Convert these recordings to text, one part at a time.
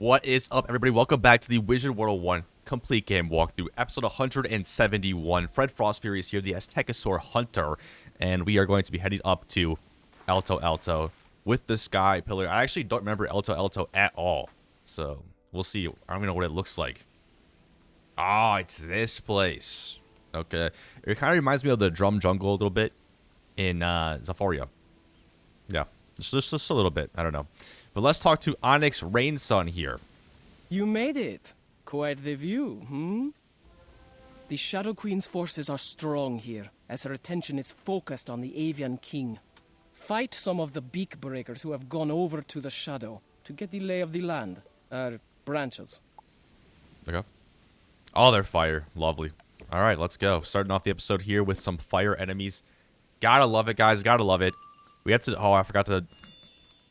What is up, everybody? Welcome back to the Wizard101 complete game walkthrough, episode 171. Fred Frostfury is here, the Azteca Hunter, and we are going to be heading up to Alto with the Sky Pillar. I actually don't remember Alto at all, so we'll see. I don't even know what it looks like. Ah, it's this place. Okay, it kind of reminds me of the Drum Jungle a little bit in Zafaria. Yeah, just a little bit. I don't know. But let's talk to Onyx Rainsun here. You made it. Quite the view, The Shadow Queen's forces are strong here, as her attention is focused on the Avian King. Fight some of the beak breakers who have gone over to the Shadow to get the lay of the land. Branches. Okay. Oh, they're fire. Lovely. All right, let's go. Starting off the episode here with some fire enemies. Gotta love it, guys. Gotta love it. We have to... Oh, I forgot to...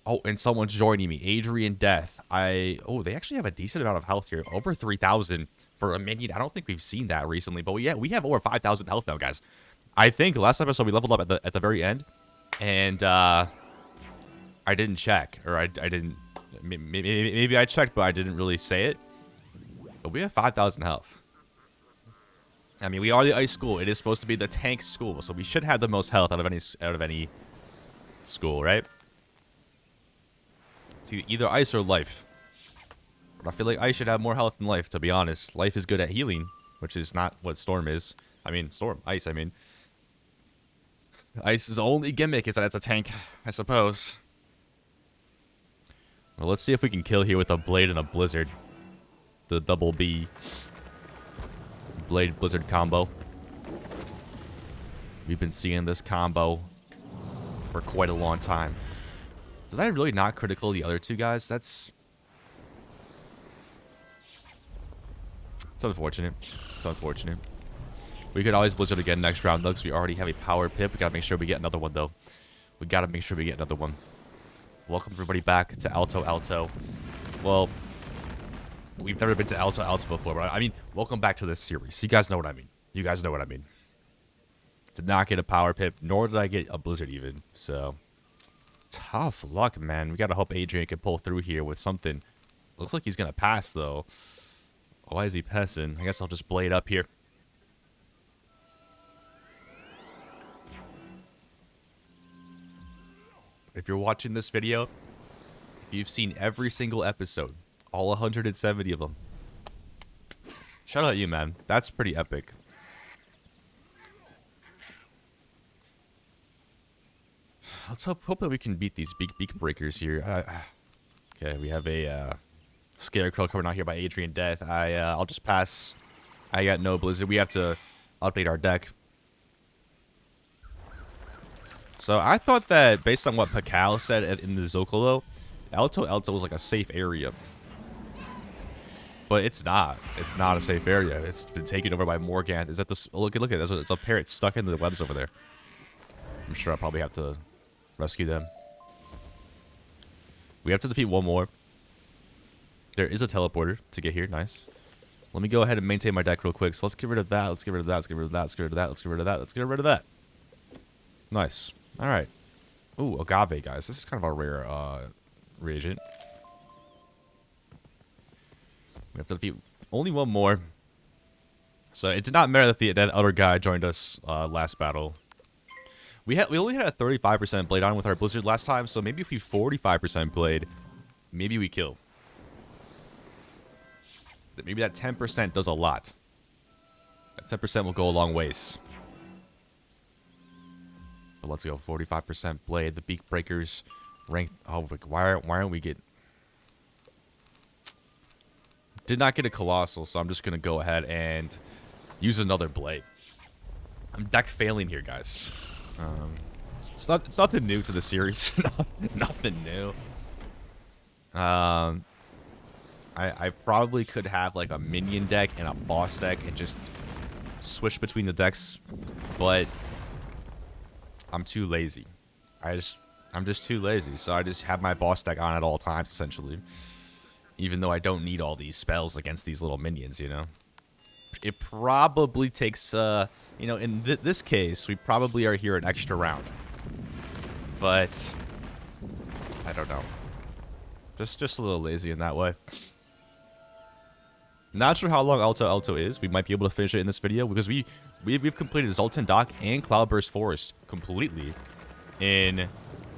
Oh, and someone's joining me. Adrian Death. Oh, they actually have a decent amount of health here. Over 3,000 for a minion. I don't think we've seen that recently, but we have over 5,000 health now, guys. I think last episode we leveled up at the very end, and I didn't check, or I didn't. Maybe I checked, but I didn't really say it. But we have 5,000 health. I mean, we are the ice school. It is supposed to be the tank school, so we should have the most health out of any school, right? Either ice or life. But I feel like ice should have more health than life, to be honest. Life is good at healing, which is not what storm is. Ice, I mean. Ice's only gimmick is that it's a tank, I suppose. Well, let's see if we can kill here with a blade and a blizzard. The double B blade blizzard combo. We've been seeing this combo for quite a long time. Did I really not critical the other two guys? It's unfortunate. It's unfortunate. We could always blizzard again next round, though, because we already have a power pip. We gotta make sure we get another one, though. We gotta make sure we get another one. Welcome everybody back to Alto. Well, we've never been to Alto before, but I mean, welcome back to this series. You guys know what I mean. You guys know what I mean. Did not get a power pip, nor did I get a blizzard even, so... Tough luck, man. We gotta hope Adrian can pull through here with something. Looks like he's gonna pass, though. Why is he passing? I guess I'll just blade up here. If you're watching this video, if you've seen every single episode, all 170 of them, shout out to you, man. That's pretty epic. Let's hope that we can beat these beak breakers here. Okay, we have a scarecrow coming out here by Adrian Death. I'll just pass. I got no blizzard. We have to update our deck. So I thought that based on what Pakal said in the Zocalo, Alto was like a safe area. But it's not. It's not a safe area. It's been taken over by Morganthe. Is that this? Look at this. It's a parrot stuck in the webs over there. I'm sure I'll probably have to rescue them. We have to defeat one more. There is a teleporter to get here. Nice. Let me go ahead and maintain my deck real quick. So let's get rid of that. Let's get rid of that. Let's get rid of that. Let's get rid of that. Let's get rid of that. Let's get rid of that. Nice. All right. Ooh, agave, guys. This is kind of a rare reagent. We have to defeat only one more. So it did not matter that that other guy joined us last battle. We only had a 35% blade on with our blizzard last time, so maybe if we 45% blade, maybe we kill. Maybe that 10% does a lot. That 10% will go a long ways. But let's go, 45% blade. The beak breakers ranked. Oh, why aren't we getting? Did not get a colossal, so I'm just gonna go ahead and use another blade. I'm deck failing here, guys. It's nothing new to the series. Nothing new. I probably could have like a minion deck and a boss deck and just switch between the decks, but I'm too lazy. I'm just too lazy, so I just have my boss deck on at all times essentially. Even though I don't need all these spells against these little minions, you know. It probably takes, you know, in this case, we probably are here an extra round. But I don't know. Just a little lazy in that way. Not sure how long Alto is. We might be able to finish it in this video because we've completed Zoltan Dock and Cloudburst Forest completely in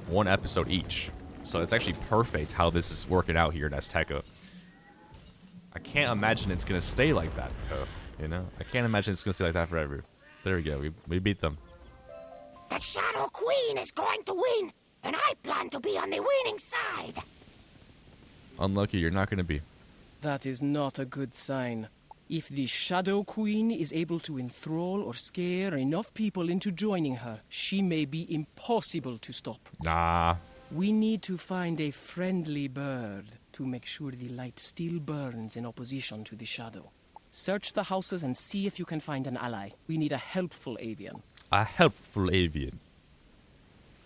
one episode each. So it's actually perfect how this is working out here in Azteca. I can't imagine it's going to stay like that, though. You know? I can't imagine it's going to stay like that forever. There we go. We beat them. The Shadow Queen is going to win, and I plan to be on the winning side. Unlucky, you're not going to be. That is not a good sign. If the Shadow Queen is able to enthrall or scare enough people into joining her, she may be impossible to stop. Nah. We need to find a friendly bird to make sure the light still burns in opposition to the shadow. Search the houses and see if you can find an ally. We need a helpful avian. A helpful avian.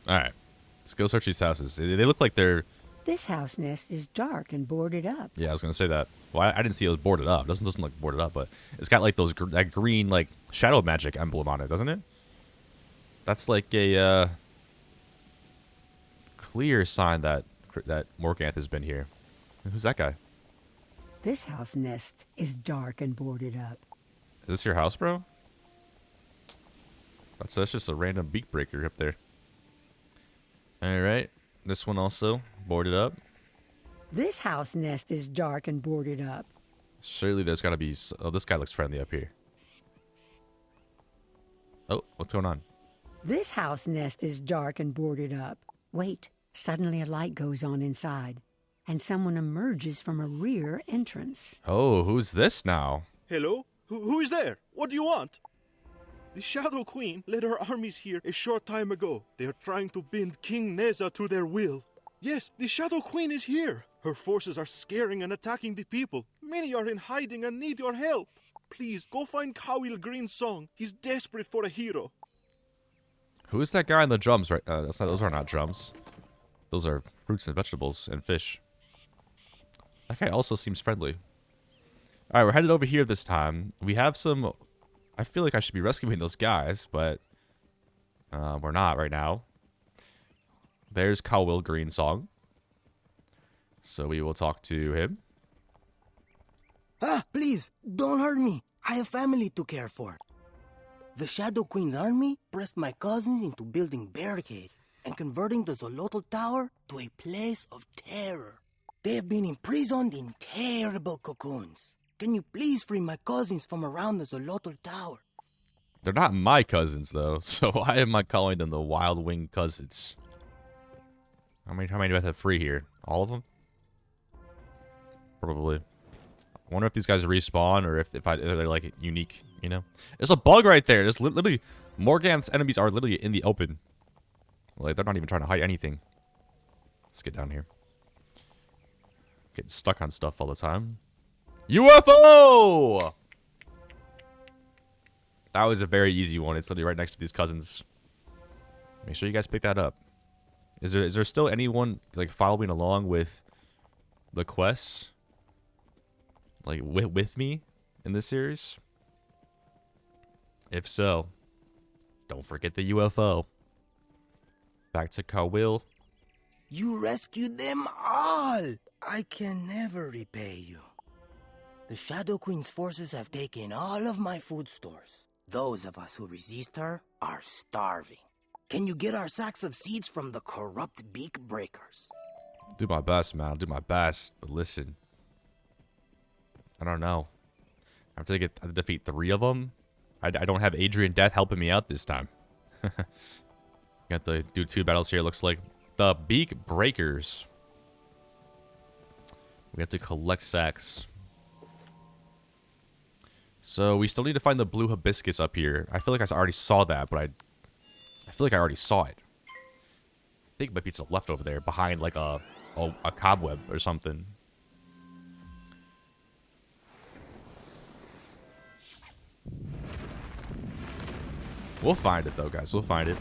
Alright. Let's go search these houses. They look like they're... This house nest is dark and boarded up. Yeah, I was going to say that. Well, I didn't see it was boarded up. It doesn't look boarded up, but it's got like that green like shadow magic emblem on it, doesn't it? That's like a clear sign that Morganthe has been here. Who's that guy? This house nest is dark and boarded up. Is this your house, bro? That's just a random beak breaker up there. Alright. This one also boarded up. This house nest is dark and boarded up. Surely there's got to be... Oh, this guy looks friendly up here. Oh, what's going on? This house nest is dark and boarded up. Wait, suddenly a light goes on inside, and someone emerges from a rear entrance. Oh, who's this now? Hello? Who is there? What do you want? The Shadow Queen led her armies here a short time ago. They are trying to bend King Neza to their will. Yes, the Shadow Queen is here. Her forces are scaring and attacking the people. Many are in hiding and need your help. Please, go find Kawil Green's song. He's desperate for a hero. Who's that guy on the drums? Right? Those are not drums. Those are fruits and vegetables and fish. That guy also seems friendly. All right, we're headed over here this time. We have some... I feel like I should be rescuing those guys, but we're not right now. There's Kawil Green song. So we will talk to him. Please, don't hurt me. I have family to care for. The Shadow Queen's army pressed my cousins into building barricades and converting the Zolotl Tower to a place of terror. They have been imprisoned in terrible cocoons. Can you please free my cousins from around the Zolotl Tower? They're not my cousins, though, so why am I calling them the Wild Wing Cousins? How many do I have to free here? All of them? Probably. I wonder if these guys respawn or if they're like unique, you know? There's a bug right there. There's literally... Morganthe's enemies are literally in the open. Like, they're not even trying to hide anything. Let's get down here. Getting stuck on stuff all the time. UFO! That was a very easy one. It's literally right next to these cousins. Make sure you guys pick that up. Is there still anyone like following along with the quests? Like with me in this series? If so, don't forget the UFO. Back to Kawil. You rescued them all! I can never repay you. The Shadow Queen's forces have taken all of my food stores. Those of us who resist her are starving. Can you get our sacks of seeds from the corrupt beak breakers? Do my best, man. I'll do my best. But listen. I don't know. I have to defeat 3 of them. I don't have Adrian Death helping me out this time. Got to do 2 battles here. Looks like the beak breakers. We have to collect sacks. So we still need to find the blue hibiscus up here. I feel like I already saw that, but I feel like I already saw it. I think it might be to the left over there, behind like a cobweb or something. We'll find it though, guys. We'll find it.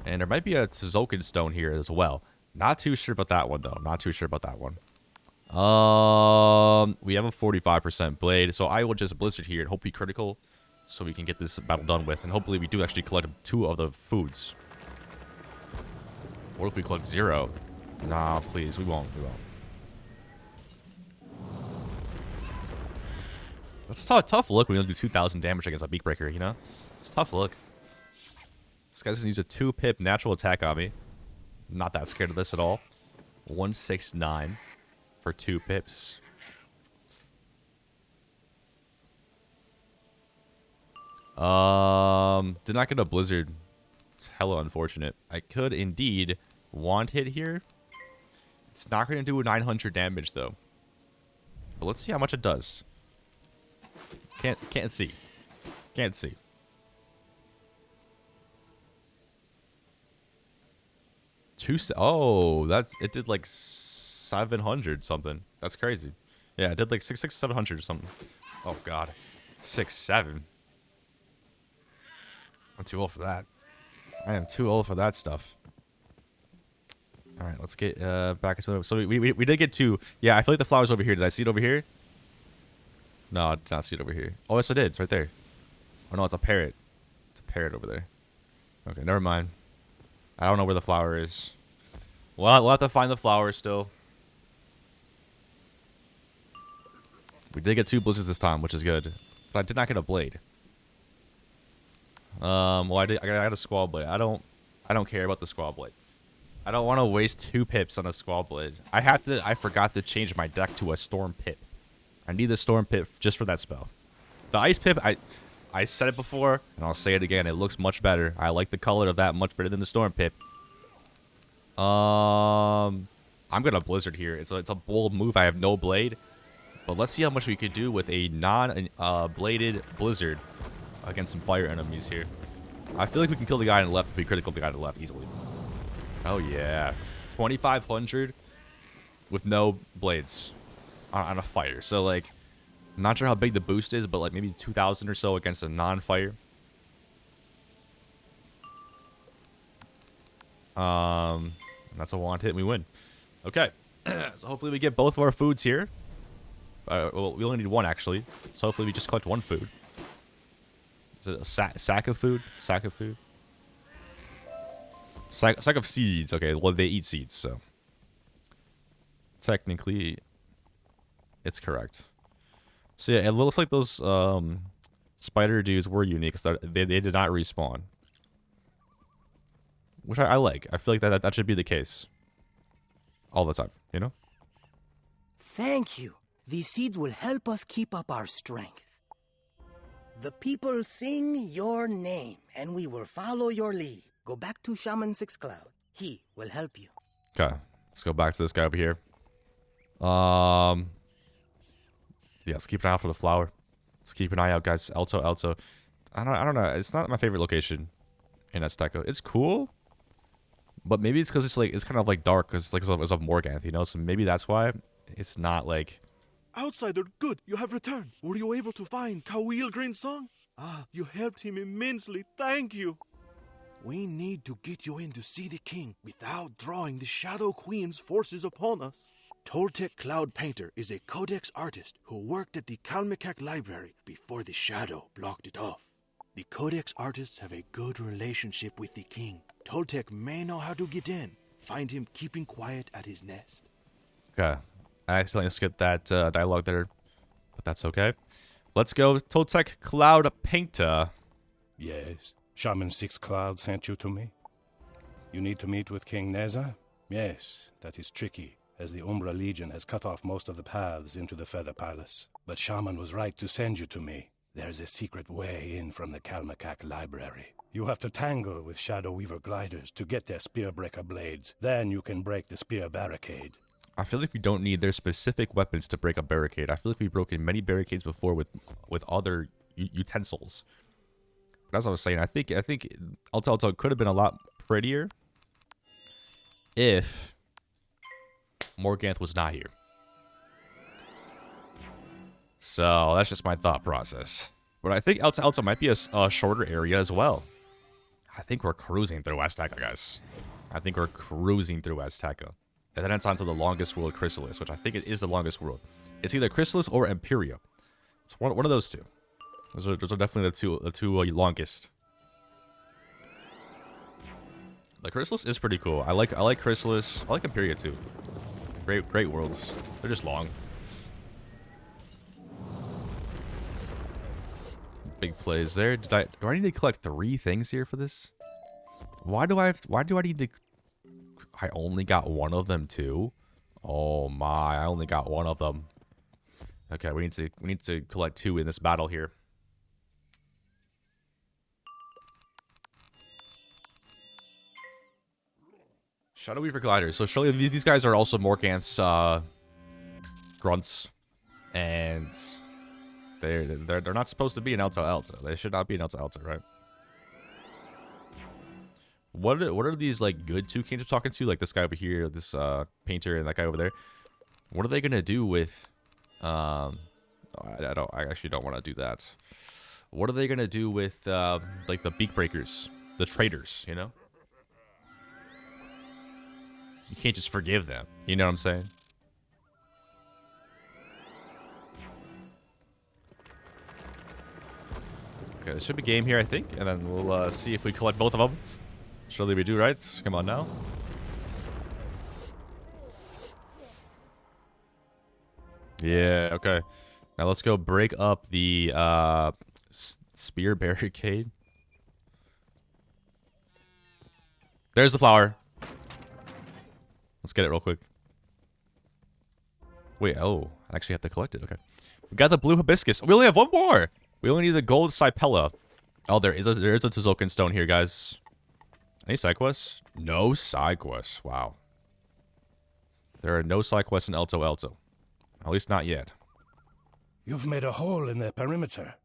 And there might be a Tzolk'in stone here as well. Not too sure about that one though. Not too sure about that one. We have a 45% blade, so I will just blizzard here and hope we critical so we can get this battle done with, and hopefully we do actually collect 2 of the foods. What if we collect 0? Nah, please, we won't. That's a tough look when you only do 2,000 damage against a Beak Breaker, you know? It's a tough look. This guy's gonna use a 2-pip natural attack on me. Not that scared of this at all. 169 for 2 pips. Did not get a blizzard. It's hella unfortunate. I could indeed wand hit here. It's not going to do 900 damage though. But let's see how much it does. Can't see. Can't see. That's it. Did like 700 something. That's crazy. Yeah, it did like 700 or something. Oh god, 7. I'm too old for that. I am too old for that stuff. All right, let's get back into the. So we did get 2. Yeah, I feel like the flower's over here. Did I see it over here? No, I did not see it over here. Oh, yes, I did. It's right there. Oh no, it's a parrot. It's a parrot over there. Okay, never mind. I don't know where the flower is. Well, we'll have to find the flower still. We did get 2 blizzards this time, which is good. But I did not get a blade. Well, I got a squall blade. I don't care about the squall blade. I don't want to waste 2 pips on a squall blade. I forgot to change my deck to a storm pip. I need the storm pip just for that spell. The ice pip, I said it before, and I'll say it again. It looks much better. I like the color of that much better than the storm pip. I'm gonna blizzard here. It's a bold move. I have no blade, but let's see how much we could do with a non-bladed blizzard against some fire enemies here. I feel like we can kill the guy on the left if we critical the guy on the left easily. Oh yeah, 2,500 with no blades on a fire. So like, I'm not sure how big the boost is, but like maybe 2,000 or so against a non-fire. That's a wand hit and we win. Okay, so hopefully we get both of our foods here. Well, we only need 1 actually, so hopefully we just collect 1 food. Is it a sack of food? Sack of food? Sack of seeds. Okay, well they eat seeds, so technically it's correct. So yeah, it looks like those spider dudes were unique. They did not respawn, which I like. I feel like that should be the case all the time, you know? Thank you. These seeds will help us keep up our strength. The people sing your name, and we will follow your lead. Go back to Shaman 6 Cloud. He will help you. Okay, let's go back to this guy over here. Yeah, let's keep an eye out for the flower. Let's keep an eye out, guys. Alto. I don't know. It's not my favorite location in Azteca. It's cool, but maybe it's because it's kind of like dark because it's of Morganthe, you know. So maybe that's why it's not like. Outsider, good, you have returned. Were you able to find Kawil Green's song? Ah, you helped him immensely. Thank you. We need to get you in to see the king without drawing the Shadow Queen's forces upon us. Toltec Cloud Painter is a codex artist who worked at the Kalmikak Library before the Shadow blocked it off. The codex artists have a good relationship with the king. Toltec may know how to get in. Find him keeping quiet at his nest. Okay. I accidentally skipped that dialogue there, but that's okay. Let's go. Toltec Cloud Painter. Yes. Shaman 6 Cloud sent you to me? You need to meet with King Neza? Yes, that is tricky, as the Umbra Legion has cut off most of the paths into the Feather Palace. But Shaman was right to send you to me. There's a secret way in from the Kalmikak Library. You have to tangle with Shadow Weaver gliders to get their Spearbreaker blades. Then you can break the spear barricade. I feel like we don't need their specific weapons to break a barricade. I feel like we've broken many barricades before with other utensils. But as I was saying, I think Alto could have been a lot prettier if Morganthe was not here. So that's just my thought process. But I think Alto might be a shorter area as well. I think we're cruising through Azteca, guys. I think we're cruising through Azteca. And then it's on to the longest world, Chrysalis, which I think it is the longest world. It's either Chrysalis or Imperia. It's one of those two. Those are definitely the two longest. The Chrysalis is pretty cool. I like Chrysalis. I like Imperia too. Great worlds. They're just long. big plays there. Do I need to collect 3 things here for this? Why do I need to? I only got 1 of them too. Oh my! I only got 1 of them. Okay, we need to collect 2 in this battle here. Shadow Weaver gliders. So surely these guys are also Morganthe's grunts, and they're not supposed to be an Alto. They should not be an Alto, right? What are these like good toucans we're talking to? Like this guy over here, this painter, and that guy over there. What are they gonna do with? I actually don't want to do that. What are they gonna do with like the beak breakers, the traitors? You know, you can't just forgive them. You know what I'm saying? Okay, this should be game here, I think, and then we'll see if we collect both of them. Surely we do, right? Come on now. Yeah, okay. Now let's go break up the spear barricade. There's the flower. Let's get it real quick. Wait, oh, I actually have to collect it. Okay. We got the blue hibiscus. We only have 1 more. We only need the gold Sipella. Oh, there is a Tzolk'in stone here, guys. Any side quests? No side quests. Wow. There are no side quests in Alto. At least not yet. You've made a hole in the perimeter.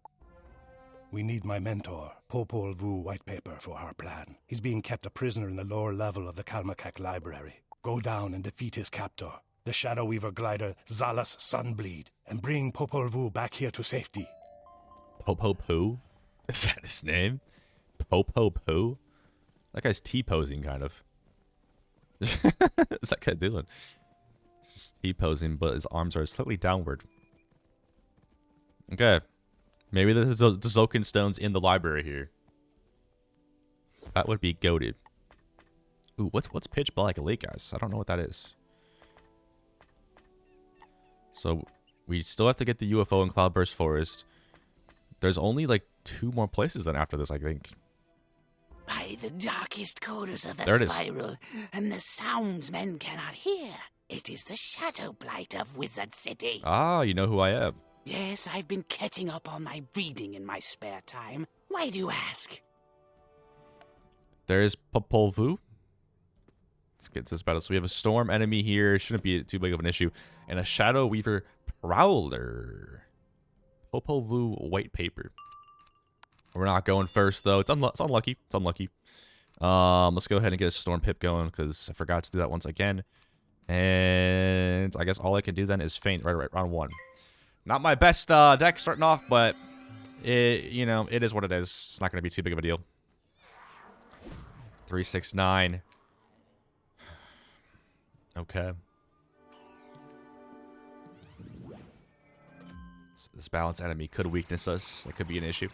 We need my mentor, Popol Vuh Whitepaper, for our plan. He's being kept a prisoner in the lower level of the Kalmakak Library. Go down and defeat his captor, the Shadow Weaver glider Zalas Sunbleed, and bring Popol Vuh back here to safety. Popo Poo? Is that his name? Popo Poo? That guy's T-posing, kind of. What's that guy doing? He's just T-posing, but his arms are slightly downward. Okay. Maybe this is the Tzolk'in stones in the library here. That would be goated. Ooh, what's pitch black lake, guys? I don't know what that is. So, we still have to get the UFO in Cloudburst Forest. There's only, like, 2 more places then after this, I think. By the darkest corners of the There it is. spiral, and the sounds men cannot hear, it is the Shadow Blight of Wizard City. Ah, you know who I am. Yes, I've been catching up on my reading in my spare time. Why do you ask? There's Popol Vuh. Let's get to this battle. So we have a storm enemy here. Shouldn't be too big of an issue. And a Shadow Weaver Prowler. Popol Vuh white paper. We're not going first, though. It's unlucky. It's unlucky. Let's go ahead and get a Storm Pip going, because I forgot to do that once again. And I guess all I can do then is feint right, round 1. Not my best deck starting off, but it is what it is. It's not going to be too big of a deal. 369. Okay. So this balanced enemy could weakness us. That could be an issue.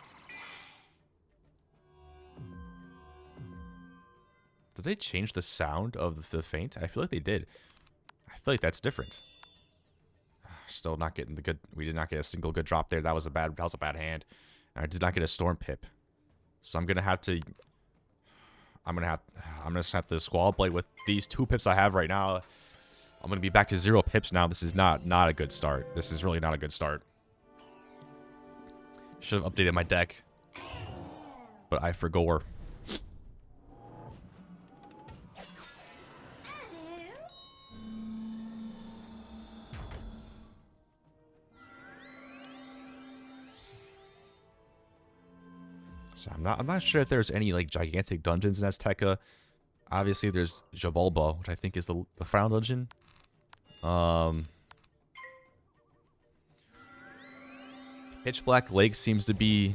Did they change the sound of the feint? I feel like they did. I feel like that's different. Still not getting the good. We did not get a single good drop there. That was a bad hand. I did not get a Storm Pip. So I'm gonna have to. I'm gonna have to Squall Blade with these 2 pips I have right now. I'm gonna be back to 0 pips now. This is not a good start. This is really not a good start. Should have updated my deck, but I forgot. So I'm not sure if there's any like gigantic dungeons in Azteca. Obviously, there's Jabalba, which I think is the Frown Dungeon. Pitch Black Lake seems to be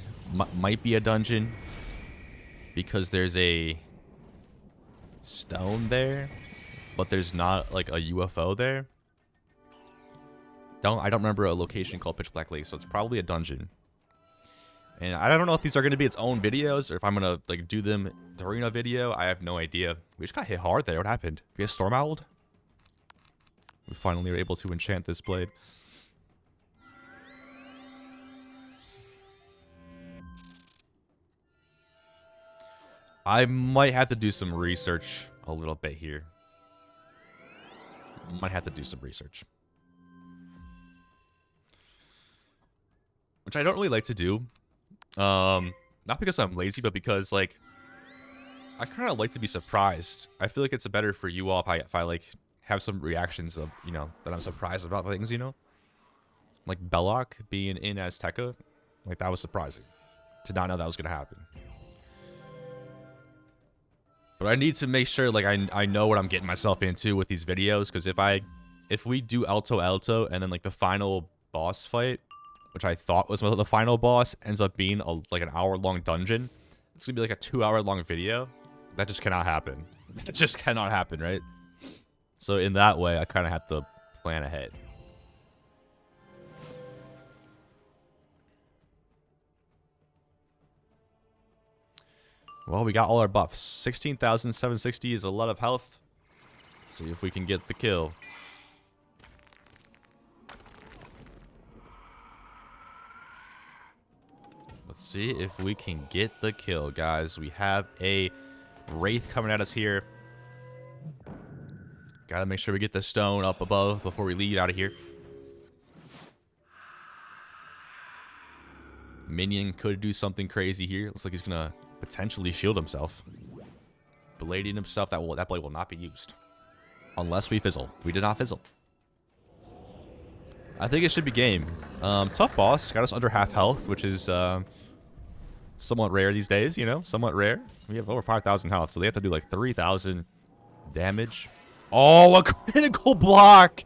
might be a dungeon because there's a stone there, but there's not like a UFO there. I don't remember a location called Pitch Black Lake, so it's probably a dungeon. And I don't know if these are going to be its own videos or if I'm going to like do them during a video. I have no idea. We just got hit hard there. What happened? We got Storm Owled? We finally were able to enchant this blade. I might have to do some research a little bit here. Might have to do some research. Which I don't really like to do. Not because I'm lazy, but because, like, I kind of like to be surprised. I feel like it's better for you all if I like, have some reactions of, you know, that I'm surprised about things, you know? Like, Belloc being in Azteca. Like, that was surprising. To not know that was going to happen. But I need to make sure, like, I know what I'm getting myself into with these videos. Because if we do Alto, and then, like, the final boss fight, which I thought was the final boss, ends up being, like, an hour-long dungeon. It's going to be, like, a 2-hour-long video. That just cannot happen. It just cannot happen, right? So, in that way, I kind of have to plan ahead. Well, we got all our buffs. 16,760 is a lot of health. Let's see if we can get the kill. Let's see if we can get the kill, guys. We have a Wraith coming at us here. Gotta make sure we get the stone up above before we leave out of here. Minion could do something crazy here. Looks like he's gonna potentially shield himself. Blading himself, that blade will not be used. Unless we fizzle. We did not fizzle. I think it should be game. Tough boss. Got us under half health, which is somewhat rare these days, you know? Somewhat rare. We have over 5,000 health, so they have to do like 3,000 damage. Oh, a critical block!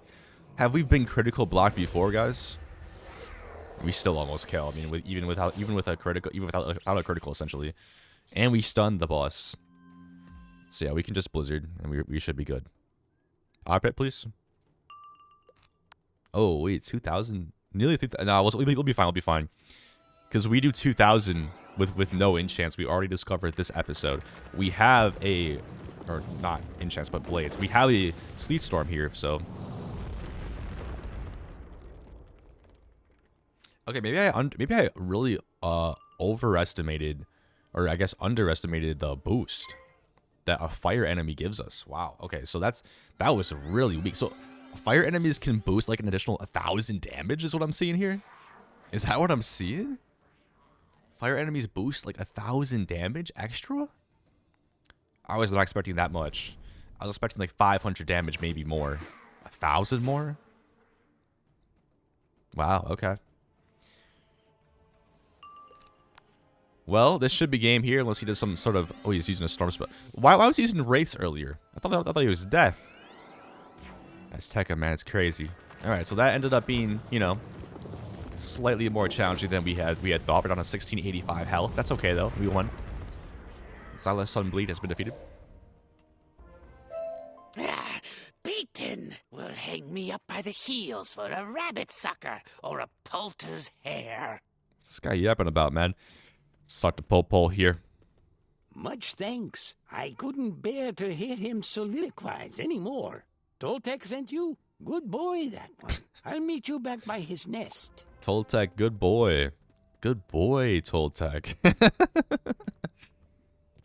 Have we been critical blocked before, guys? We still almost kill. I mean, even without a critical, essentially. And we stunned the boss. So yeah, we can just Blizzard, and we should be good. Op it, please. Oh wait, 2,000, nearly 3,000. No, we'll be fine. We'll be fine. Because we do 2,000 with no enchants. We already discovered this episode. We have a, or not enchants, but blades. We have a sleet storm here, so. Okay, maybe I really overestimated, or I guess underestimated the boost that a fire enemy gives us. Wow. Okay, so that was really weak. So fire enemies can boost like an additional 1,000 damage is what I'm seeing here. Is that what I'm seeing? Fire enemies boost like 1,000 damage extra? I was not expecting that much. I was expecting like 500 damage, maybe more. 1,000 more? Wow, okay. Well, this should be game here, unless he does some sort of... Oh, he's using a storm spell. Why was he using Wraiths earlier? I thought he was death. Azteca, man, it's crazy. Alright, so that ended up being, you know, slightly more challenging than we had thought. We're on a 1685 health. That's okay, though. We won. Silas Sunbleed has been defeated. Ah, beaten will hang me up by the heels for a rabbit sucker or a poulter's hair. What's this guy yapping about, man? Start the pole here. Much thanks. I couldn't bear to hear him soliloquize anymore. Toltec sent you? Good boy, that one. I'll meet you back by his nest. Toltec, good boy. Good boy, Toltec.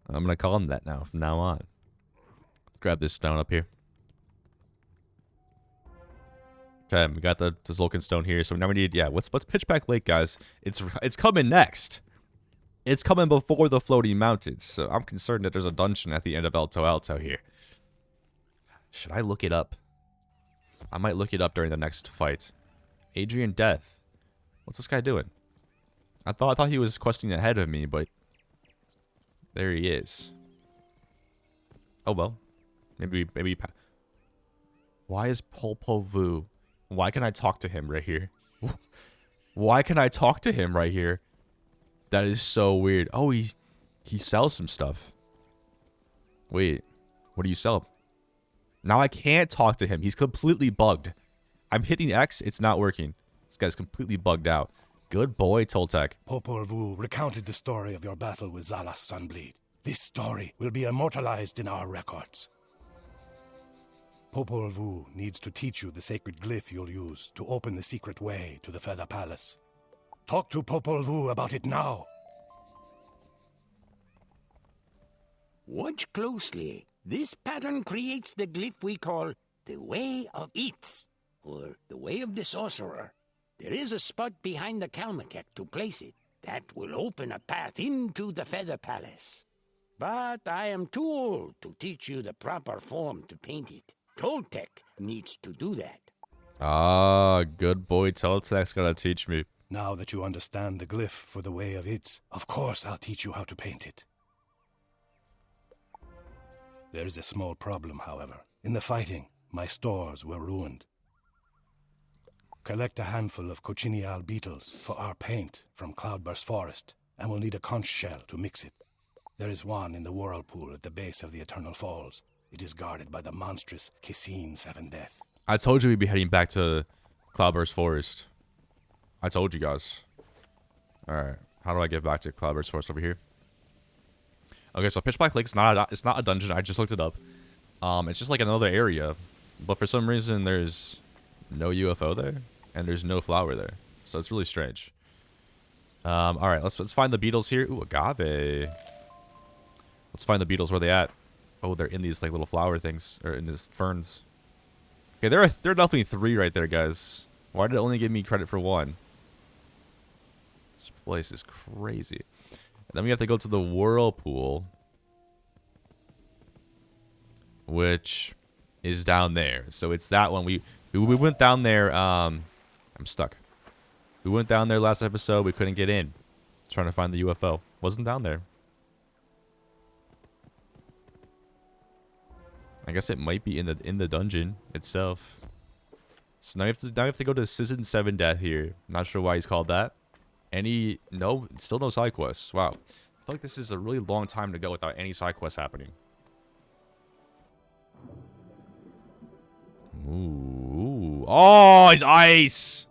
I'm gonna call him that now, from now on. Let's grab this stone up here. Okay, we got the Tzolk'in stone here, so now we need, yeah, what's Pitchback Lake, guys? It's coming next. It's coming before the floating mountains, so I'm concerned that there's a dungeon at the end of Alto here. Should I look it up? I might look it up during the next fight. Adrian Death. What's this guy doing? I thought he was questing ahead of me, but there he is. Oh well. Maybe. Why is Polpo Vu? Why can I talk to him right here? Why can I talk to him right here? That is so weird. Oh, he sells some stuff. Wait, what do you sell? Now I can't talk to him. He's completely bugged. I'm hitting X. It's not working. This guy's completely bugged out. Good boy, Toltec. Popol Vuh recounted the story of your battle with Zalas Sunbleed. This story will be immortalized in our records. Popol Vuh needs to teach you the sacred glyph you'll use to open the secret way to the Feather Palace. Talk to Popol Vuh about it now. Watch closely. This pattern creates the glyph we call the Way of Eats, or the Way of the Sorcerer. There is a spot behind the Kalmakek to place it. That will open a path into the Feather Palace. But I am too old to teach you the proper form to paint it. Toltec needs to do that. Ah, good boy Toltec's gonna teach me. Now that you understand the glyph for the Way of Its, of course I'll teach you how to paint it. There is a small problem, however. In the fighting, my stores were ruined. Collect a handful of cochineal beetles for our paint from Cloudburst Forest, and we'll need a conch shell to mix it. There is one in the whirlpool at the base of the Eternal Falls. It is guarded by the monstrous Kissine Seven Death. I told you we'd be heading back to Cloudburst Forest. I told you guys. Alright, how do I get back to Cloudburst Forest over here? Okay, so Pitch Black Lake is not a dungeon. I just looked it up. It's just like another area, but for some reason there's no UFO there and there's no flower there, so it's really strange. All right, let's find the beetles here. Ooh, agave. Let's find the beetles. Where they at? Oh, they're in these like little flower things, or in these ferns. Okay, there are definitely 3 right there, guys. Why did it only give me credit for 1? This place is crazy. And then we have to go to the whirlpool, which is down there. So it's that one. We went down there. I'm stuck. We went down there last episode. We couldn't get in. Trying to find the UFO. Wasn't down there. I guess it might be in the dungeon itself. So now we have to go to Season 7 Death here. Not sure why he's called that. No, still no side quests. Wow. I feel like this is a really long time to go without any side quests happening. Ooh. Oh, he's ice.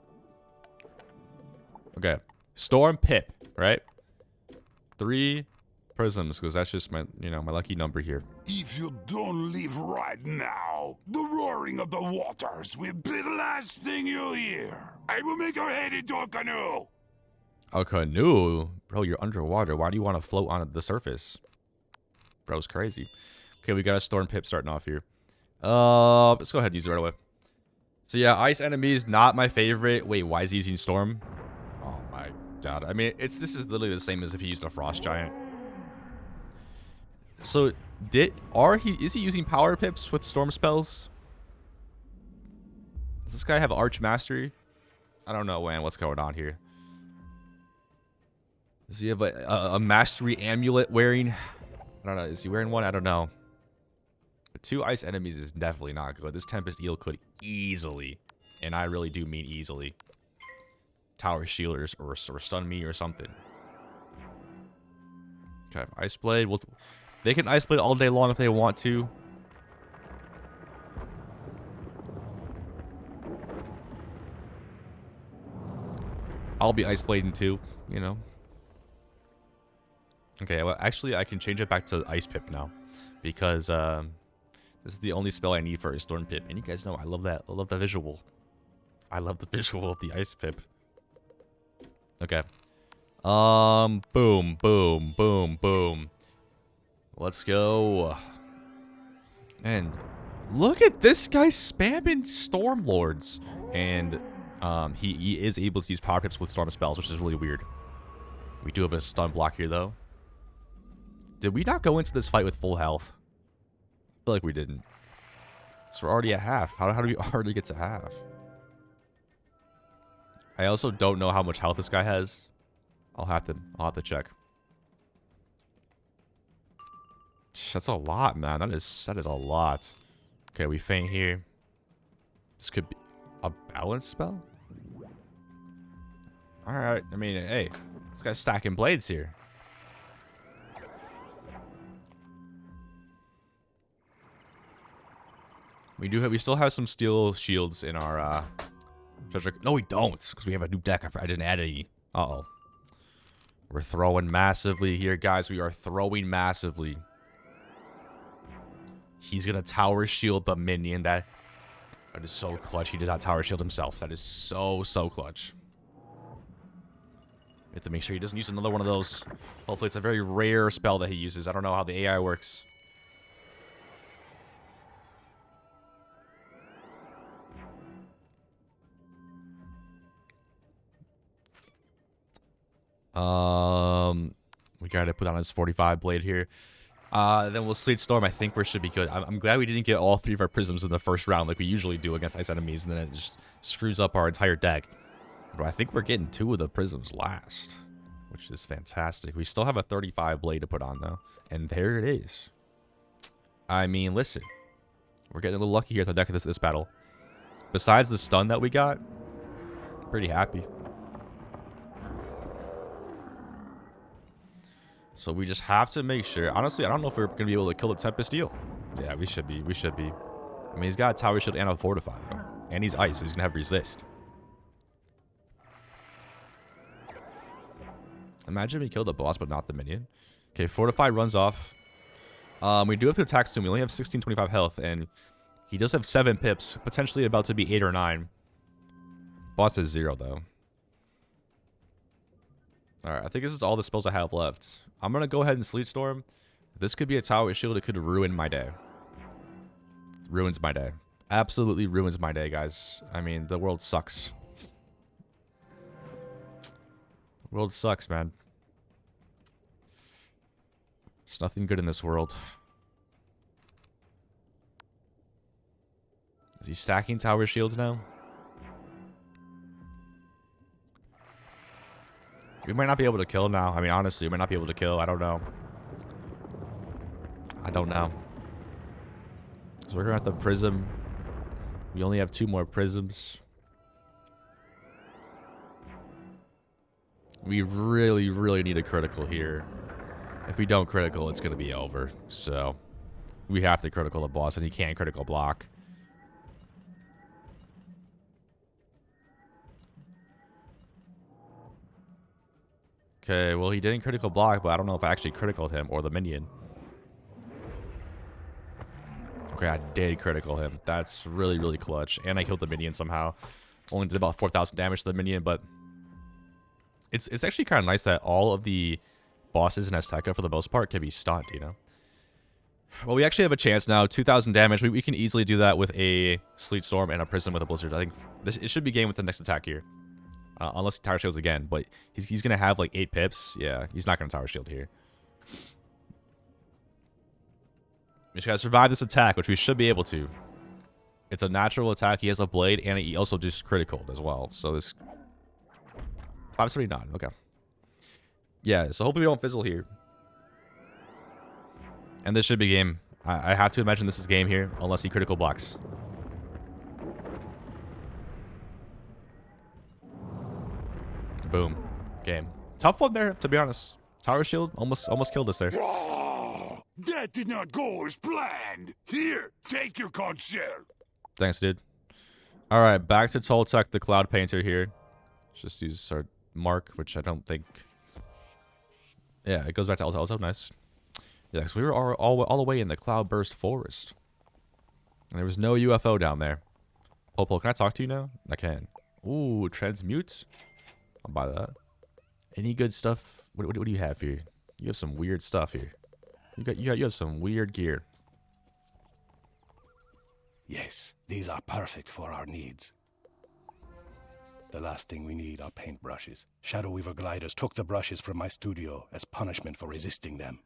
Okay. Storm Pip, right? 3 prisms, because that's just my, my lucky number here. If you don't leave right now, the roaring of the waters will be the last thing you'll hear. I will make your head into a canoe. A canoe? Bro, you're underwater. Why do you want to float on the surface? Bro's crazy. Okay, we got a Storm Pip starting off here. Let's go ahead and use it right away. So yeah, ice enemies, not my favorite. Wait, why is he using Storm? Oh my god. I mean, this is literally the same as if he used a Frost Giant. So, is he using Power Pips with Storm spells? Does this guy have Arch Mastery? I don't know, man. What's going on here? Does he have a Mastery Amulet wearing? I don't know. Is he wearing one? I don't know. But 2 ice enemies is definitely not good. This Tempest Eel could easily, and I really do mean easily, Tower Shielders or stun me or something. Okay, Ice Blade. They can Ice Blade all day long if they want to. I'll be Ice Blading too, Okay, well, actually, I can change it back to Ice Pip now. Because, this is the only spell I need for a Storm Pip. And you guys know I love that. I love the visual. I love the visual of the Ice Pip. Okay. Boom, boom, boom, boom. Let's go. And look at this guy spamming Storm Lords. And he is able to use Power Pips with Storm spells, which is really weird. We do have a stun block here, though. Did we not go into this fight with full health? I feel like we didn't. So we're already at half. How do we already get to half? I also don't know how much health this guy has. I'll have to check. That's a lot, man. That is a lot. Okay, we faint here. This could be a balance spell? Alright, I mean, hey, this guy's stacking blades here. We still have some steel shields in our treasure. No, we don't, because we have a new deck. I didn't add any. Uh-oh. We're throwing massively here, guys. We are throwing massively. He's gonna tower shield the minion. That is so clutch. He did not tower shield himself. That is so clutch. We have to make sure he doesn't use another one of those. Hopefully it's a very rare spell that he uses. I don't know how the AI works. We gotta put on his 45 blade here. Then we'll Sleet Storm. I think we should be good. I'm glad we didn't get all 3 of our prisms in the first round like we usually do against ice enemies, and then it just screws up our entire deck. But I think we're getting 2 of the prisms last, which is fantastic. We still have a 35 blade to put on, though. And there it is. I mean, listen. We're getting a little lucky here at the deck of this battle. Besides the stun that we got, pretty happy. So we just have to make sure. Honestly, I don't know if we're going to be able to kill the Tempest Eel. Yeah, we should be. We should be. I mean, he's got a Tower Shield and a Fortify, though. And he's ice. So he's going to have Resist. Imagine we kill the boss, but not the minion. Okay, Fortify runs off. We do have to attack soon. We only have 1625 health, and he does have 7 pips. Potentially about to be 8 or 9. Boss is 0, though. Alright, I think this is all the spells I have left. I'm going to go ahead and Sleet Storm. This could be a Tower Shield. It could ruin my day. Ruins my day. Absolutely ruins my day, guys. I mean, the world sucks. The world sucks, man. There's nothing good in this world. Is he stacking Tower Shields now? We might not be able to kill now. I mean, honestly, we might not be able to kill. I don't know. I don't know. So we're going to have to Prism. We only have 2 more Prisms. We really, really need a critical here. If we don't critical, it's going to be over. So we have to critical the boss, and he can't critical block. Okay, well, he didn't critical block, but I don't know if I actually criticaled him or the minion. Okay, I did critical him. That's really, really clutch. And I killed the minion somehow. Only did about 4,000 damage to the minion, but it's actually kind of nice that all of the bosses in Azteca, for the most part, can be stunned, you know? Well, we actually have a chance now. 2,000 damage. We can easily do that with a Sleet Storm and a Prism with a Blizzard. I think it should be game with the next attack here. Unless he Tower Shields again, but he's going to have like 8 pips. Yeah, he's not going to Tower Shield here. We just got to survive this attack, which we should be able to. It's a natural attack. He has a blade, and he also just critical as well. So this 579. Okay. Yeah, so hopefully we don't fizzle here. And this should be game. I have to imagine this is game here, unless he critical blocks. Boom. Game. Tough one there, to be honest. Tower Shield almost killed us there. Oh, that did not go as planned. Here, take your concert. Thanks, dude. Alright, back to Toltec, the Cloud Painter here. Let's just use our mark, which I don't think... Yeah, it goes back to Alto. Alto, nice. Yeah, because we were all the way in the Cloudburst Forest. And there was no UFO down there. Popo, can I talk to you now? I can. Ooh, Transmute. I'll buy that. Any good stuff? What do you have here? You have some weird stuff here. You have some weird gear. Yes, these are perfect for our needs. The last thing we need are paintbrushes. Shadow Weaver gliders took the brushes from my studio as punishment for resisting them.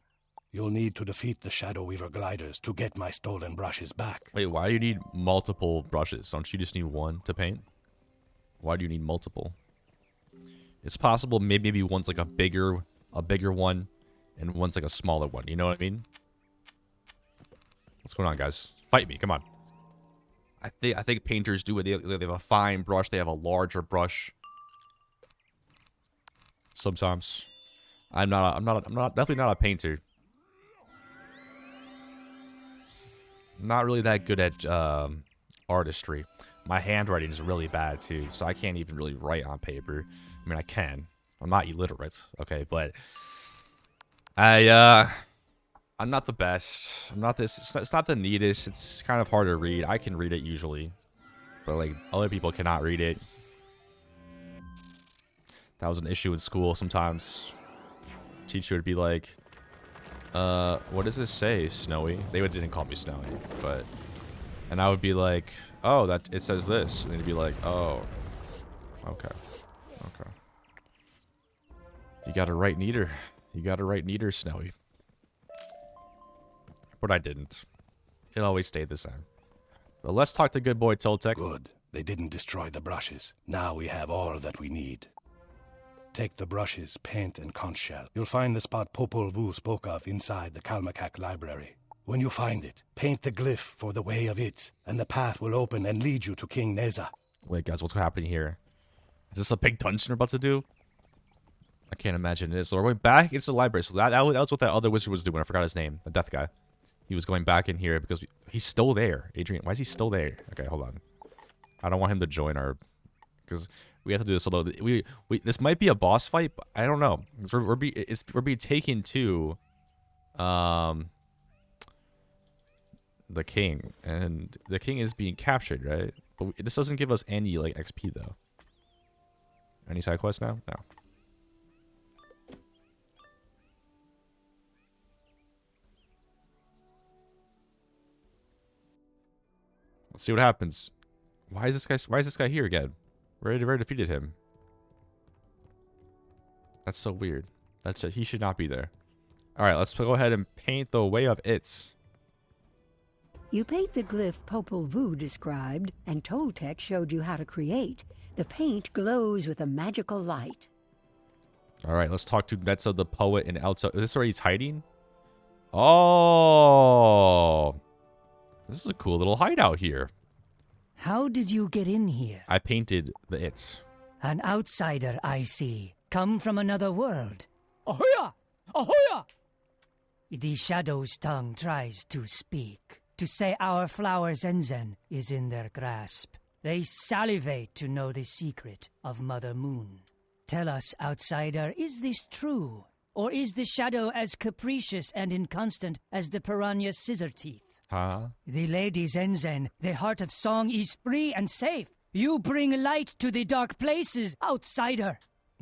You'll need to defeat the Shadow Weaver gliders to get my stolen brushes back. Wait, why do you need multiple brushes? Don't you just need one to paint? Why do you need multiple? It's possible maybe one's like a bigger one, and one's like a smaller one. You know what I mean? What's going on, guys? Fight me! Come on. I think painters do it. They have a fine brush. They have a larger brush. Sometimes. I'm definitely not a painter. I'm not really that good at artistry. My handwriting is really bad too, so I can't even really write on paper. I mean, I can. I'm not illiterate, okay, but I'm not the best. I'm not this. It's not the neatest. It's kind of hard to read. I can read it usually, but like other people cannot read it. That was an issue in school sometimes. Teacher would be like, what does this say, Snowy? They didn't call me Snowy, but... And I would be like, oh, that it says this. And they'd be like, oh. Okay. Okay. You got to write neater. You got to write neater, Snowy. But I didn't. It always stayed the same. But let's talk to good boy Toltec. Good. They didn't destroy the brushes. Now we have all that we need. Take the brushes, paint, and conch shell. You'll find the spot Popol Vuh spoke of inside the Kalmakak library. When you find it, paint the glyph for the Way of It, and the path will open and lead you to King Neza. Wait, guys, what's happening here? Is this a big dungeon we're about to do? I can't imagine it is. So we're going back into the library. So that was what that other wizard was doing. I forgot his name. The death guy. He was going back in here because he's still there. Adrian, why is he still there? Okay, hold on. I don't want him to join our... Because we have to do this. Although this might be a boss fight, but I don't know. We're being taken to... the king, and the king is being captured, right? But this doesn't give us any like XP though. Any side quests now? No. Let's see what happens. Why is this guy here again? We already defeated him. That's so weird. That's it. He should not be there. All right, let's go ahead and paint the Way of It. You paint the glyph Popol Vuh described, and Toltec showed you how to create. The paint glows with a magical light. All right, let's talk to Netza the poet in Alto. Is this where he's hiding? Oh, this is a cool little hideout here. How did you get in here? I painted the It. An outsider, I see. Come from another world. Ahoya! Ahoya! The Shadow's tongue tries to speak. To say our flower Zenzen is in their grasp. They salivate to know the secret of Mother Moon. Tell us, outsider, is this true? Or is the shadow as capricious and inconstant as the piranha's scissor teeth? Huh? The Lady Zenzen, the heart of song, is free and safe. You bring light to the dark places, outsider.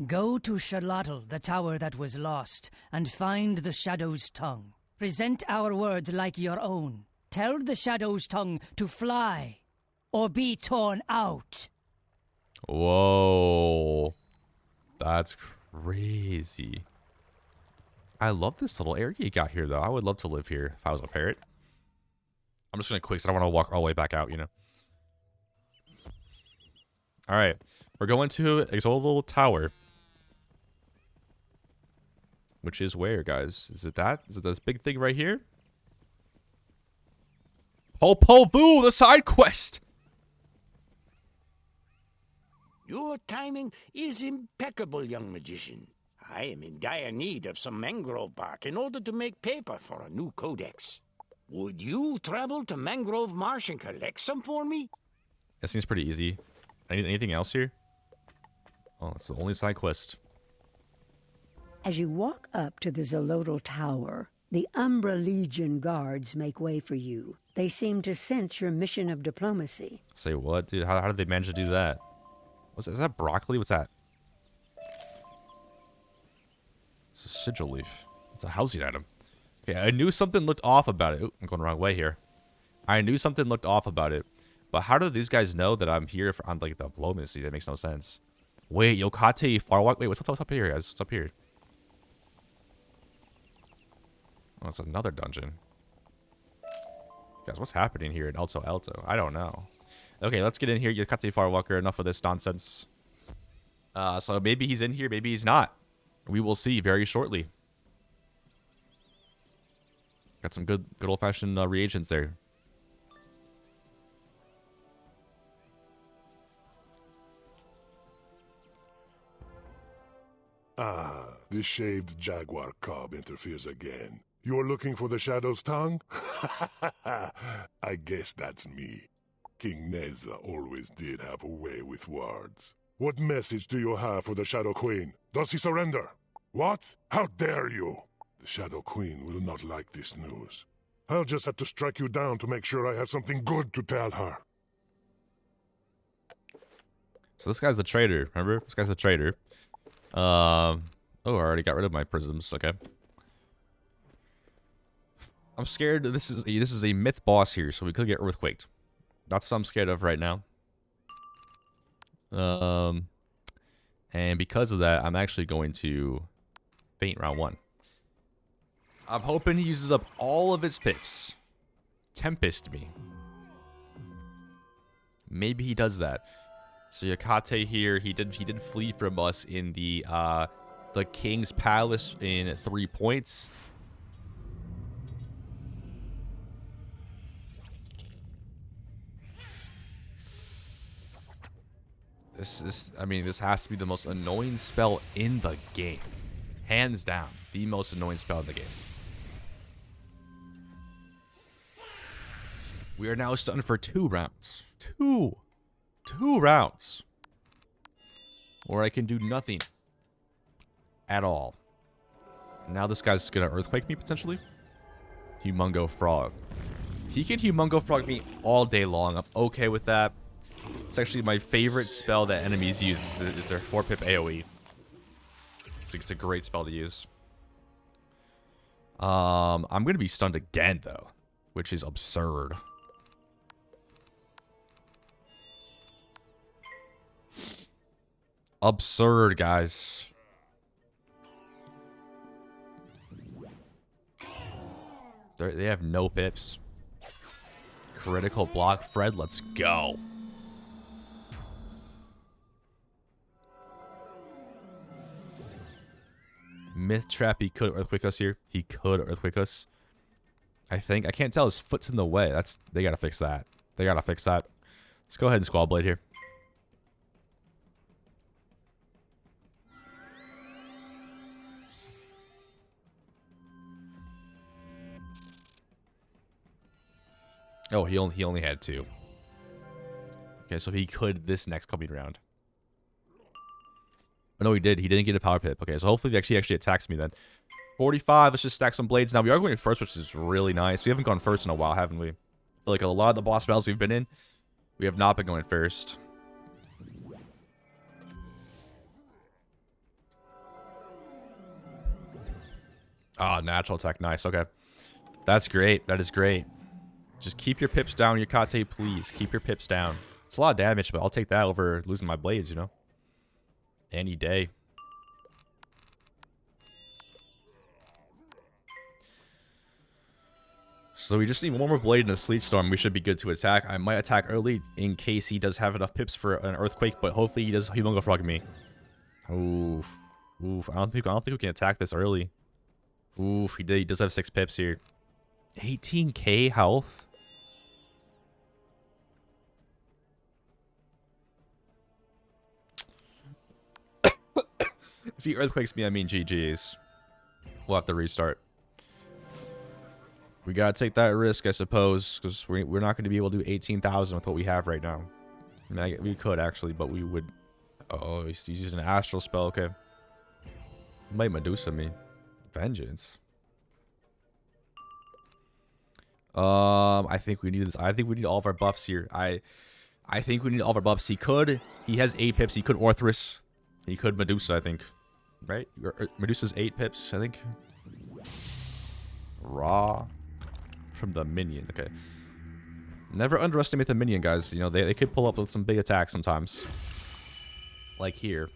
Go to Charlatl, the tower that was lost, and find the shadow's tongue. Present our words like your own. Tell the shadow's tongue to fly, or be torn out. Whoa. That's crazy. I love this little area you got here, though. I would love to live here if I was a parrot. I'm just going to quick, so I don't want to walk all the way back out, you know? All right. We're going to Exolal Tower. Which is where, guys? Is it that? Is it this big thing right here? Popol Vuh, the side quest! Your timing is impeccable, young magician. I am in dire need of some mangrove bark in order to make paper for a new codex. Would you travel to Mangrove Marsh and collect some for me? That seems pretty easy. Anything else here? Oh, it's the only side quest. As you walk up to the Zolotl Tower, the Umbra Legion guards make way for you. They seem to sense your mission of diplomacy. Say what, dude? How did they manage to do that? Is that broccoli? What's that? It's a sigil leaf. It's a housing item. Okay, I knew something looked off about it. Ooh, I'm going the wrong way here. I knew something looked off about it. But how do these guys know that I'm here on like the diplomacy? That makes no sense. Wait, Yokate Farwalk. Wait, what's up here, guys? What's up here? Oh, it's another dungeon. Guys, what's happening here in Alto? I don't know. Okay, let's get in here. Yokate Farwalker, enough of this nonsense. So maybe he's in here, maybe he's not. We will see very shortly. Got some good old-fashioned reagents there. Ah, this shaved jaguar cub interferes again. You're looking for the Shadow's tongue? I guess that's me. King Neza always did have a way with words. What message do you have for the Shadow Queen? Does he surrender? What? How dare you? The Shadow Queen will not like this news. I'll just have to strike you down to make sure I have something good to tell her. So this guy's the traitor, remember? This guy's the traitor. Oh, I already got rid of my prisms. Okay. I'm scared. This is a myth boss here, so we could get earthquaked. That's what I'm scared of right now. And because of that, I'm actually going to faint round 1. I'm hoping he uses up all of his pips. Tempest me. Maybe he does that. So Yakate here, he did flee from us in the King's Palace in 3 points. This has to be the most annoying spell in the game. Hands down, the most annoying spell in the game. We are now stunned for 2 rounds. Two rounds. Or I can do nothing. At all. Now this guy's gonna earthquake me, potentially. Humongo Frog. He can Humongo Frog me all day long. I'm okay with that. It's actually my favorite spell that enemies use is their 4-pip AoE. It's a great spell to use. I'm going to be stunned again, though, which is absurd. Absurd, guys. They have no pips. Critical block, Fred. Let's go. Myth Trap, he could earthquake us here. He could earthquake us. I think. I can't tell. His foot's in the way. They gotta fix that. They gotta fix that. Let's go ahead and Squall Blade here. Oh, he only had 2. Okay, so he could this next coming round. Oh, no, he did. He didn't get a power pip. Okay, so hopefully he actually attacks me then. 45. Let's just stack some blades. Now, we are going first, which is really nice. We haven't gone first in a while, haven't we? Like, a lot of the boss battles we've been in, we have not been going first. Ah, natural attack. Nice. Okay. That's great. That is great. Just keep your pips down, Yakate, please. Keep your pips down. It's a lot of damage, but I'll take that over losing my blades, you know? Any day. So we just need one more blade and a sleet storm. We should be good to attack. I might attack early in case he does have enough pips for an earthquake, but hopefully he does. He won't go frog me. Oof. Oof. I don't think we can attack this early. Oof. He does have 6 pips here. 18k health. If he earthquakes me, I mean GG's. We'll have to restart. We gotta take that risk, I suppose, because we're not going to be able to do 18,000 with what we have right now. I mean, we could actually, but we would. Oh, he's using an astral spell. Okay. He might Medusa me. Vengeance. I think we need this. I think we need all of our buffs here. I think we need all of our buffs. He has 8 pips. He could Orthrus. He could Medusa, I think. Right? Medusa's 8 pips, I think. Raw. From the minion. Okay. Never underestimate the minion, guys. You know, they could pull up with some big attacks sometimes. Like here.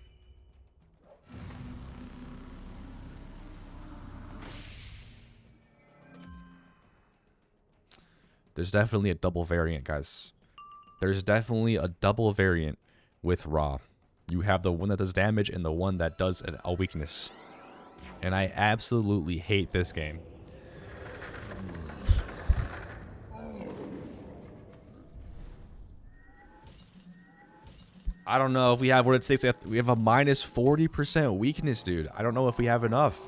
There's definitely a double variant, guys. There's definitely a double variant with Ra. You have the one that does damage and the one that does a weakness. And I absolutely hate this game. I don't know if we have what it takes. We have a minus 40% weakness, dude. I don't know if we have enough.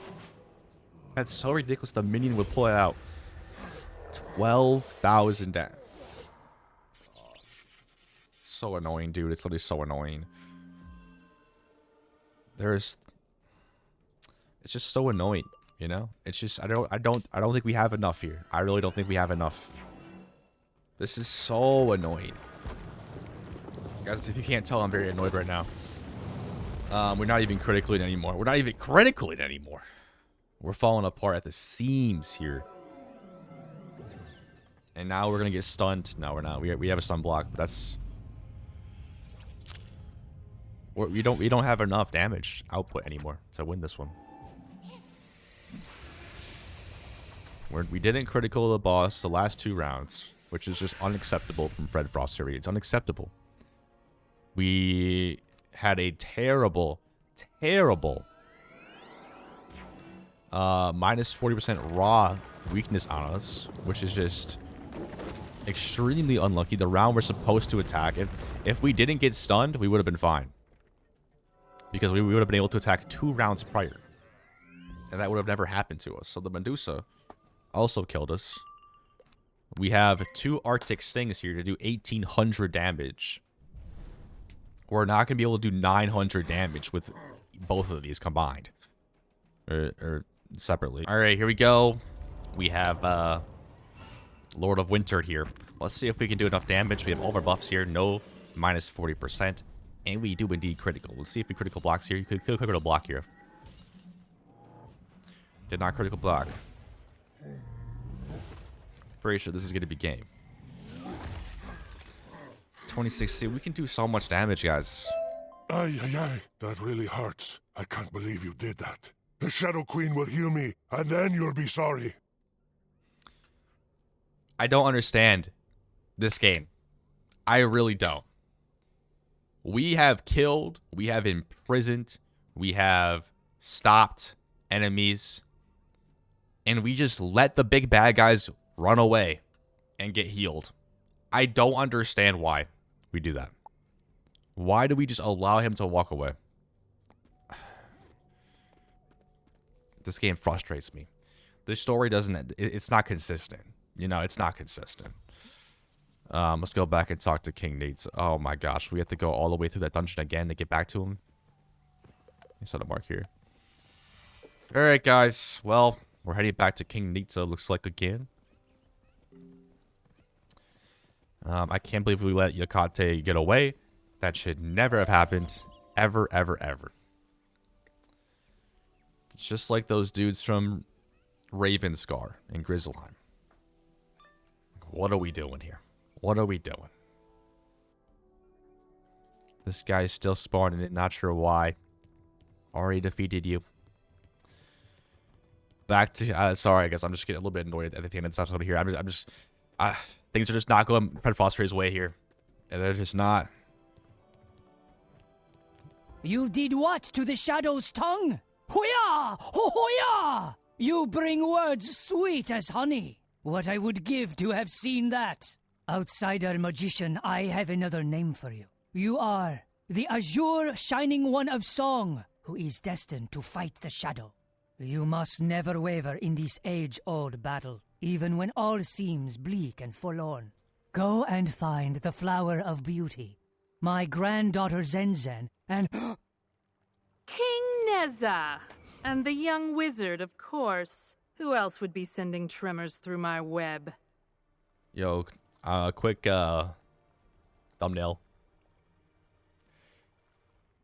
That's so ridiculous. The minion would pull it out. 12,000 damage. So annoying, dude. It's literally so annoying. It's just so annoying, you know? It's just I don't think we have enough here. I really don't think we have enough. This is so annoying. Guys, if you can't tell, I'm very annoyed right now. We're not even critical it anymore. We're not even critical it anymore. We're falling apart at the seams here. And now we're gonna get stunned. No, we're not. We have a stun block, but that's... We don't have enough damage output anymore to win this one. We didn't critical the boss the last 2 rounds, which is just unacceptable from Fred Frostfury. It's unacceptable. We had a terrible minus 40% raw weakness on us, which is just extremely unlucky. The round we're supposed to attack, if we didn't get stunned, we would have been fine. Because we would have been able to attack 2 rounds prior. And that would have never happened to us. So the Medusa also killed us. We have 2 Arctic Stings here to do 1,800 damage. We're not going to be able to do 900 damage with both of these combined. Or separately. Alright, here we go. We have Lord of Winter here. Let's see if we can do enough damage. We have all of our buffs here. No minus 40%. And we do indeed critical. Let's see if we critical blocks here. You could critical block here. Did not critical block. Pretty sure this is going to be game. 26C. We can do so much damage, guys. Ay, ay, ay. That really hurts. I can't believe you did that. The Shadow Queen will heal me, and then you'll be sorry. I don't understand this game. I really don't. We have killed, we have imprisoned, we have stopped enemies, and we just let the big bad guys run away and get healed. I don't understand why we do that. Why do we just allow him to walk away? This game frustrates me. This story doesn't... It's not consistent. You know, it's not consistent. Let's go back and talk to King Needs. Oh my gosh, we have to go all the way through that dungeon again to get back to him. Set a mark here. Alright, guys. Well, we're heading back to King Nitsa, looks like, again. I can't believe we let Yakate get away. That should never have happened. Ever, ever, ever. It's just like those dudes from Ravenscar and Grizzleheim. What are we doing here? What are we doing? This guy's still spawning it. Not sure why. Already defeated you. Back to... sorry, I guess I'm just getting a little bit annoyed at the end of stuff over here. I'm just... things are just not going Fred Frostfury's way here. And they're just not. You did what to the Shadow's tongue? Hoya! Ho-hoya! You bring words sweet as honey. What I would give to have seen that. Outsider magician, I have another name for you. You are the azure shining one of song, who is destined to fight the Shadow. You must never waver in this age-old battle, even when all seems bleak and forlorn. Go and find the flower of beauty, my granddaughter Zenzen, and... King Neza! And the young wizard, of course. Who else would be sending tremors through my web? Yo, quick, thumbnail.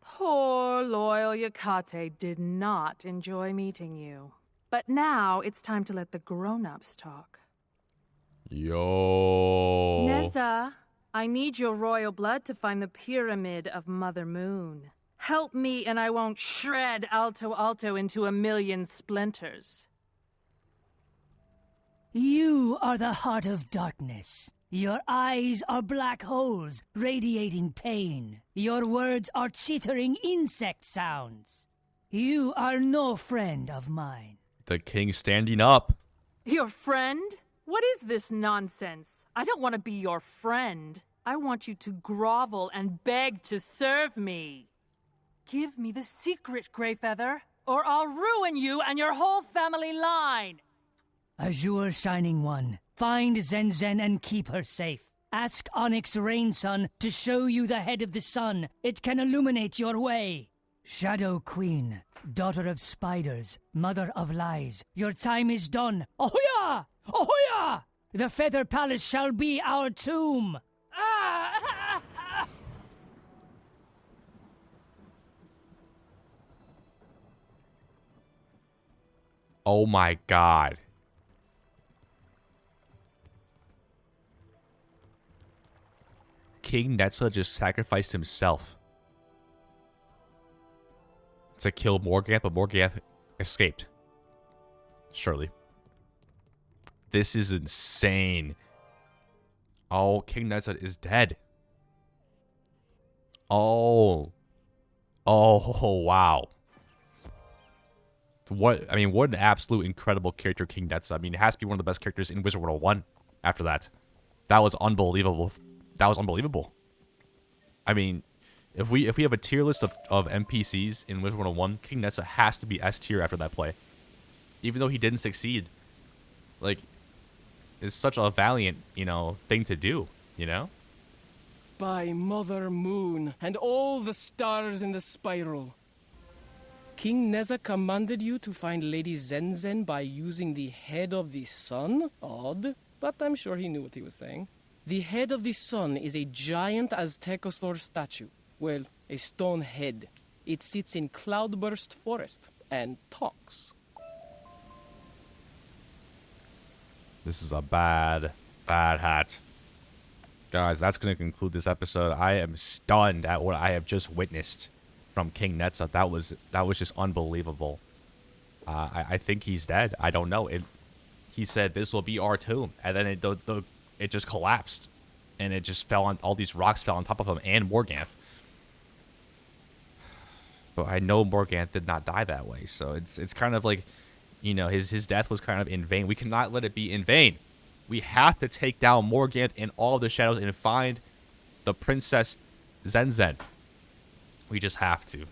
Poor loyal Yakate did not enjoy meeting you. But now it's time to let the grown-ups talk. Yo. Neza, I need your royal blood to find the pyramid of Mother Moon. Help me and I won't shred Alto into a million splinters. You are the heart of darkness. Your eyes are black holes radiating pain. Your words are chittering insect sounds. You are no friend of mine. The king standing up. Your friend? What is this nonsense? I don't want to be your friend. I want you to grovel and beg to serve me. Give me the secret, Greyfeather, or I'll ruin you and your whole family line. Azure Shining One, find Zenzen and keep her safe. Ask Onyx Rainsun to show you the head of the sun. It can illuminate your way. Shadow Queen, daughter of spiders, mother of lies, your time is done. Ahoya! Ahoya! The Feather Palace shall be our tomb. Oh my god. King Netza just sacrificed himself to kill Morganthe, but Morganthe escaped. Surely. This is insane. Oh, King Netza is dead. Oh. Oh, wow. What an absolute incredible character, King Netza. I mean, it has to be one of the best characters in Wizard101 after that. That was unbelievable. That was unbelievable. I mean, if we have a tier list of NPCs in Wizard101, King Netza has to be S tier after that play. Even though he didn't succeed. Like, it's such a valiant, thing to do, By Mother Moon and all the stars in the spiral. King Neza commanded you to find Lady Zenzen by using the head of the sun? Odd, but I'm sure he knew what he was saying. The head of the sun is a giant Aztecosaur statue. Well, a stone head. It sits in Cloudburst Forest and talks. This is a bad hat. Guys, that's going to conclude this episode. I am stunned at what I have just witnessed from King Netza. That was just unbelievable. I think he's dead. I don't know. He said this will be our tomb, and then it just collapsed, and it just fell on. All these rocks fell on top of him and Morganthe. But I know Morganthe did not die that way, so it's kind of like, his death was kind of in vain. We cannot let it be in vain. We have to take down Morganthe and all of the shadows and find the Princess Zenzen. We just have to.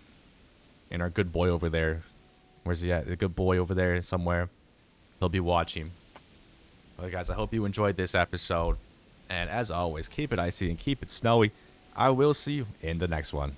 And our good boy over there. Where's he at? The good boy over there somewhere. He'll be watching. Well, guys, I hope you enjoyed this episode. And as always, keep it icy and keep it snowy. I will see you in the next one.